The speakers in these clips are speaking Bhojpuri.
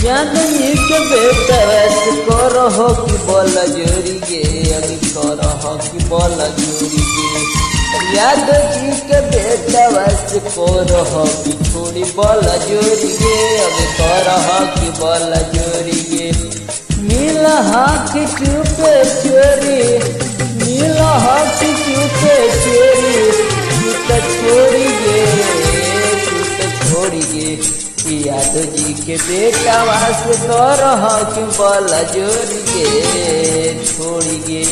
जाननी के बेटा वैसे करहो कि बोल जोरी गे अभी करहो कि बोल जोरी गे याद जी के बेटा वैसे करहो कि थोड़ी बोल जोरी गे अभी करहो कि बोल जोरी गे मिल हाथ चुपे चोरी मिल हाथ चुपे चोरी तू तो छोड़ी गे तू तो छोड़ी गे यादव जी के बेटा वास करह कि बोल जोरी गे छोड़ी गे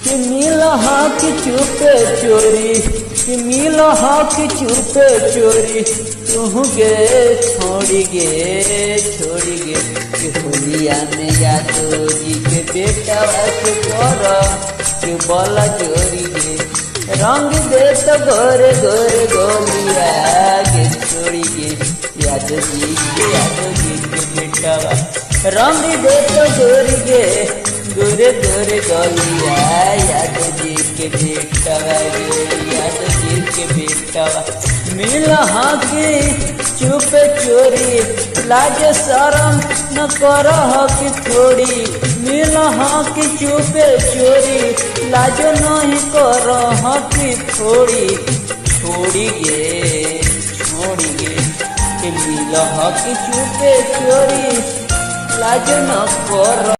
कि मिल हाथ चुपे चोरी कि मिल हाथ चुपे चोरी तू गे छोड़ी गे कि होलिया में यादव जी के बेटा वास करह कि बोल जोरी गे रंग दे तो गोरे गोरे गोलिया के छोड़ी गे यादव जी के बेटा रंग दे तो गोरे गोरे गोलिया यादव जी के बेटा यादव जी के बेटा मिल हाथी चुपे चोरी लाज शरम न करह कि थोड़ी मिल हाथी चुपे चोरी लाज नहीं करह कि थोड़ी छोड़ी गे मिल हाथी चुपे चोरी लाज न कर